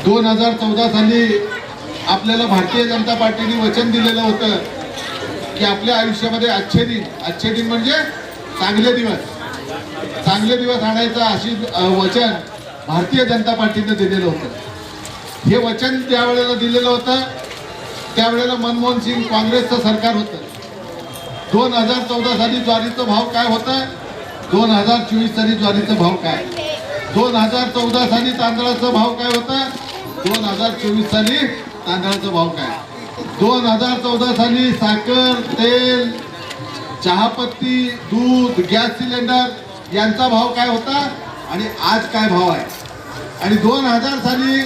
2014 साली आपल्याला भारतीय जनता पार्टीने वचन दिलेलं होतं की आपल्या आयुष्यामध्ये अच्छे दिन म्हणजे चांगले दिवस आणायचं अशी वचन भारतीय जनता पार्टीने दिलेलं होतं। हे वचन ज्या वेळेला दिलेलं होतं त्यावेळेला मनमोहन सिंग काँग्रेसचं सरकार होतं। 2014 साली ज्वारीचा भाव काय होता, 2024 साली ज्वारीचा भाव काय, 2014 साली तांदळाचा भाव काय होता, 2024 साली तांदळाचा भाव काय, 2014 साली साखर, तेल, चहापत्ती, दूध, गॅस सिलेंडर यांचा भाव काय होता आणि आज काय भाव आहे, आणि 2000 साली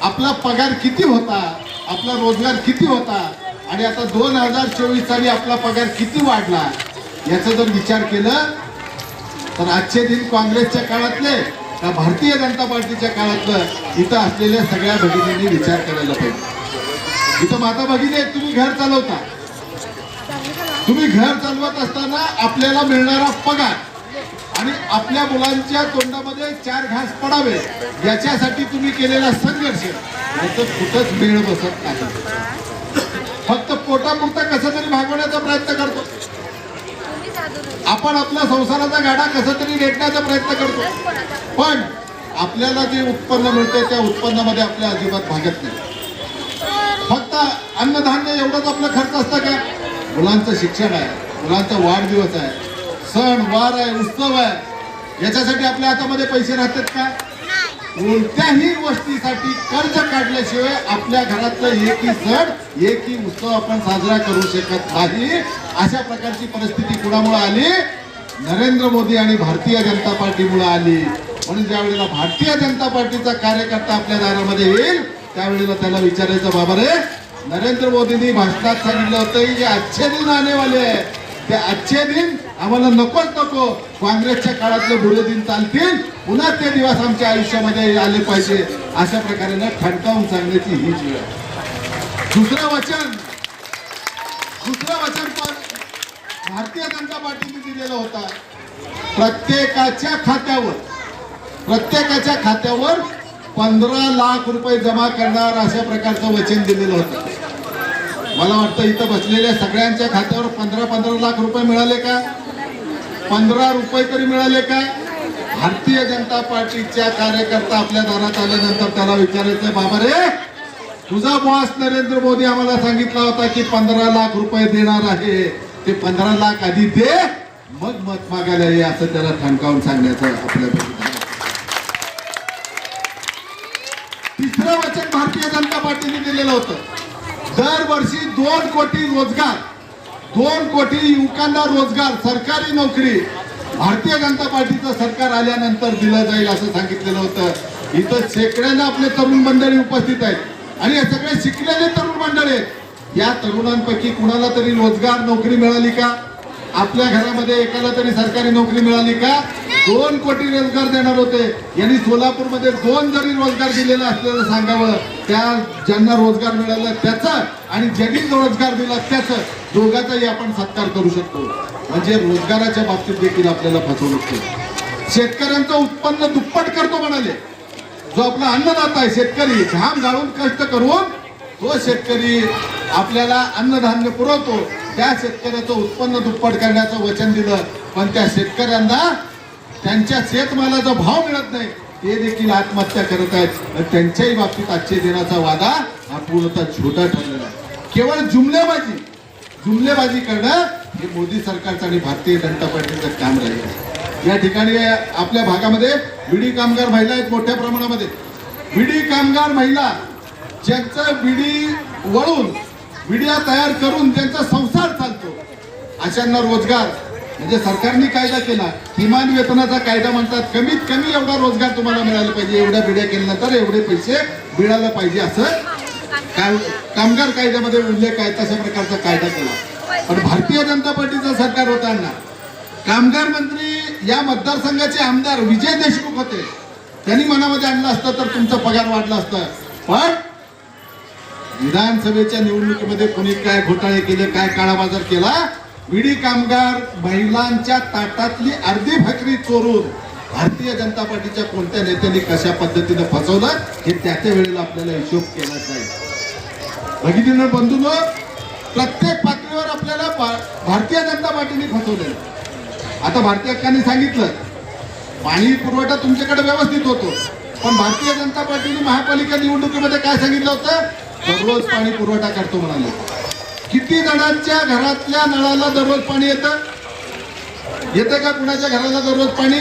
आपला पगार किती होता, आपला रोजगार किती होता आणि आता 2024 साली आपला पगार किती वाढला, याचा जर विचार केला तर आजचे दिन काँग्रेसच्या काळातले का भारतीय जनता पार्टीच्या काळातलं इथं असलेल्या सगळ्या भगिनींनी विचार करायला पाहिजे। इथं माता भगिनी तुम्ही घर चालवता, तुम्ही घर चालवत असताना आपल्याला मिळणारा पगार आणि आपल्या मुलांच्या तोंडामध्ये 4 घास पडावे याच्यासाठी तुम्ही केलेला संघर्ष याचं कुठंच मेळ बसत नाही। फक्त पोटापुरता कसं तरी भागवण्याचा प्रयत्न करतो आपण, आपल्या संसाराचा गाडा कसा तरी रेटण्याचा प्रयत्न करतो, पण आपल्याला जे उत्पन्न मिळते त्या उत्पन्नामध्ये आपल्या अजिबात भागत नाही। फक्त अन्नधान्य एवढंच आपला खर्च असतं का? मुलांचं शिक्षण आहे, मुलांचा वाढदिवस आहे, सण वार आहे, उत्सव आहे, याच्यासाठी आपल्या हातामध्ये पैसे राहतात का? कोणत्याही गोष्टीसाठी कर्ज काढल्याशिवाय आपल्या घरातलं एकही सण एकही उत्सव आपण साजरा करू शकत नाही। अशा प्रकारची परिस्थिती कुणामुळे आली? नरेंद्र मोदी आणि भारतीय जनता पार्टीमुळे आली। म्हणून ज्या वेळेला भारतीय जनता पार्टीचा कार्यकर्ता आपल्या दारामध्ये येईल त्यावेळेला त्याला विचारायचं, बाबा रे, नरेंद्र मोदींनी भाषणात सांगितलं होतं की अच्छे दिन आने वाले आहे, ते अच्छे दिन आम्हाला नकोच नको, काँग्रेसच्या काळातले बुरे दिन चालतील, पुन्हा ते दिवस आमच्या आयुष्यामध्ये आले पाहिजे, अशा प्रकारे ठणकावून सांगण्याची ही वेळ आहे। दुसरं वचन पण भारतीय जनता पार्टीने दिलेलं होतं, प्रत्येकाच्या खात्यावर 15 लाख रुपये जमा करणार अशा प्रकारचं वचन दिलेलं होतं। मला वाटतं इथं बसलेल्या सगळ्यांच्या खात्यावर 15 लाख रुपये मिळाले का? 15 रुपये तरी मिळाले का? भारतीय जनता पार्टीच्या कार्यकर्ता आपल्या दारात आल्यानंतर त्याला विचारायचं, बाबा रे, तुझा बॉस नरेंद्र मोदी आम्हाला सांगितला होता की 15 लाख रुपये देणार आहे, ते 15 लाख आधी दे मग मत मागायला ये, असं त्याला ठणकावून सांगण्याचं आपल्या। तिसरं वचन भारतीय जनता पार्टीने दिलेलं होतं, दरवर्षी 2 कोटी युवकांना रोजगार, सरकारी नोकरी भारतीय जनता पार्टीचं सरकार आल्यानंतर दिलं जाईल असं सांगितलेलं होतं। इथं शेकड्यानं आपले तरुण मंडळी उपस्थित आहेत आणि हे सगळे शिकलेले तरुण मंडळी आहेत। या तरुणांपैकी कुणाला तरी रोजगार नोकरी मिळाली का? आपल्या घरामध्ये एकाला तरी सरकारी नोकरी मिळाली का? 2 कोटी रोजगार देणार होते, यांनी सोलापूरमध्ये 2 जरी रोजगार दिलेला असलेलं सांगावं, त्या ज्यांना रोजगार मिळाला त्याचा आणि ज्यांनी रोजगार दिला त्याचं दोघांचाही आपण सत्कार करू शकतो। म्हणजे रोजगाराच्या बाबतीत देखील आपल्याला फसवणूक केली। शेतकऱ्यांचं उत्पन्न दुप्पट करतो म्हणाले, जो आपला अन्नदाता आहे शेतकरी, घाम गाळून कष्ट करून तो शेतकरी आपल्याला अन्नधान्य पुरवतो, त्या शेतकऱ्याचं उत्पन्न दुप्पट करण्याचं वचन दिलं, पण त्या शेतकऱ्यांना त्यांच्या शेतमालाचा भाव मिळत नाही, ते देखील आत्महत्या करत आहेत। त्यांच्याही बाबतीत आजच्या दिनाचा वादा हा पूर्णतः छोटा ठरलेला आहे। केवळ जुमलेबाजी करणं हे मोदी सरकारचं आणि भारतीय जनता पार्टीचं काम राहील। या ठिकाणी आपल्या भागामध्ये विडी कामगार महिला आहेत मोठ्या प्रमाणामध्ये। विडी कामगार महिला ज्यांचं विडी वळून विड्या तयार करून ज्यांचा संसार चालतो, अशांना रोजगार म्हणजे सरकारने कायदा केला, किमान वेतनाचा कायदा म्हणतात, कमीत कमी एवढा रोजगार तुम्हाला मिळाला पाहिजे, एवढ्या बिड्या केल्यानंतर एवढे पैसे मिळायला पाहिजे, असं कामगार कायद्यामध्ये उल्लेख आहे। तशा प्रकारचा कायदा केला। पण भारतीय जनता पार्टीचं सरकार होताना कामगार मंत्री या मतदारसंघाचे आमदार विजय देशमुख होते, त्यांनी मनामध्ये आणलं असतं तर तुमचा पगार वाढला असता। पण विधानसभेच्या निवडणुकीमध्ये कोणी काय घोटाळे केले, काय काळाबाजार केला, विडी कामगार महिलांच्या ताटातली अर्धी भाकरी चोरून भारतीय जनता पार्टीच्या कोणत्या नेत्यांनी कशा पद्धतीने फसवलं हे त्या वेळेला आपल्याला हिशोब केला जाईल. भगिनींनो, बंधूंनो, प्रत्येक पातळीवर आपल्याला भारतीय जनता पार्टीने फसवलेलं. आता भारतीय हक्कांनी सांगितलं पाणी पुरवठा तुमच्याकडे व्यवस्थित होतो, पण भारतीय जनता पार्टीने महापालिका निवडणुकीमध्ये काय सांगितलं होतं? दररोज पाणी पुरवठा करतो म्हणाले. किती जणांच्या घरातल्या नळाला दररोज पाणी येतं? का कुणाच्या घराला दररोज पाणी?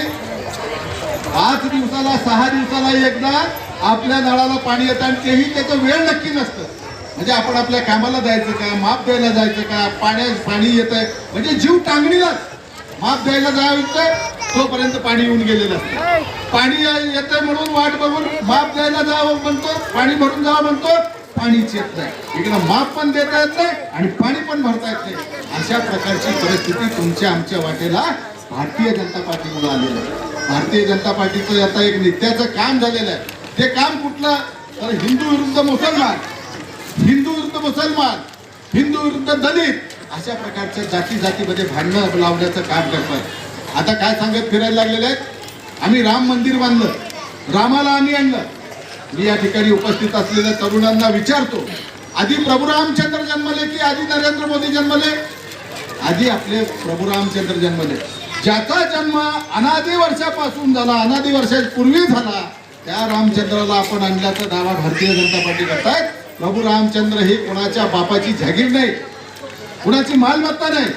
5 दिवसाला 6 दिवसाला एकदा आपल्या नळाला पाणी येतं, आणि तेही त्याचं वेळ नक्की नसतं. म्हणजे आपण आपल्या कामाला जायचं का, माप द्यायला जायचं का, पाणी येत आहे म्हणजे जीव टांगणीलाच. माप द्यायला जायचं तोपर्यंत पाणी येऊन गेलेलं असतं. पाणी येतंय म्हणून वाट बघून माप द्यायला जावं म्हणतो, पाणी भरून जावं म्हणतो, पाणीच येत नाही. इकडं माप पण देता येत नाही आणि पाणी पण भरता येत नाही. अशा प्रकारची परिस्थिती तुमच्या आमच्या वाटेला भारतीय जनता पार्टीमुळे आलेलं आहे. भारतीय जनता पार्टीचं आता एक नित्याचं काम झालेलं आहे. ते काम कुठलं? तर हिंदू विरुद्ध मुसलमान, हिंदू विरुद्ध मुसलमान, हिंदू विरुद्ध दलित, अशा प्रकारच्या जातीमध्ये भांडणं लावण्याचं काम करतात. आता काय सांगत फिरायला लागलेले आहेत? आम्ही राम मंदिर बांधलं, रामाला आम्ही आणलं. मी या ठिकाणी उपस्थित असलेल्या तरुणांना विचारतो, आधी प्रभू रामचंद्र जन्मले की आधी नरेंद्र मोदी जन्मले? आधी आपले प्रभू रामचंद्र जन्मले. ज्याचा जन्म अनादी वर्षापासून झाला, अनादी वर्षापूर्वी झाला, त्या रामचंद्राला आपण आणल्याचा दावा भारतीय जनता पार्टी करतायत. प्रभू रामचंद्र ही कोणाच्या बापाची जागीर नाही, कुणाची मालमत्ता नाही.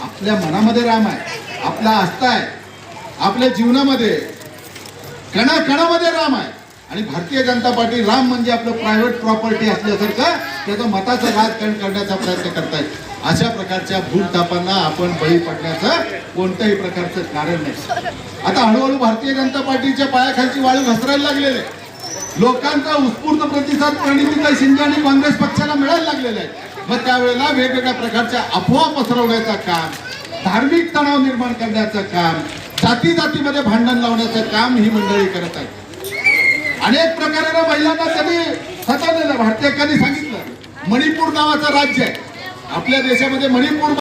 आपल्या मनामध्ये राम आहे, आपला आस्था आहे, आपल्या जीवनामध्ये कणाकणामध्ये राम आहे. आणि भारतीय जनता पार्टी राम म्हणजे आपलं प्रायव्हेट प्रॉपर्टी असल्यासारखं त्याचं मताचं राजकारण करण्याचा प्रयत्न करतायत. अशा प्रकारच्या भूलथापांना आपण बळी पडण्याचं कोणत्याही प्रकारचं कारण नाही. आता हळूहळू भारतीय जनता पार्टीच्या पायाखालची वाळू घसरायला लागलेले, लोकांचा उत्स्फूर्त प्रतिसाद प्रणितीताई शिंदे आणि काँग्रेस पक्षाला मिळायला लागलेला आहे. मग त्यावेळेला वेगवेगळ्या प्रकारच्या अफवा पसरवण्याचं काम, धार्मिक तणाव निर्माण करण्याचं काम, जातीमध्ये भांडण लावण्याचं काम ही मंडळी करत आहे. अनेक प्रकारे महिलांना त्यांनी फसवलेलं. भारतीय हक्कांनी सांगितलं मणिपूर नावाचं राज्य आहे आपल्या देशामध्ये. मणिपूर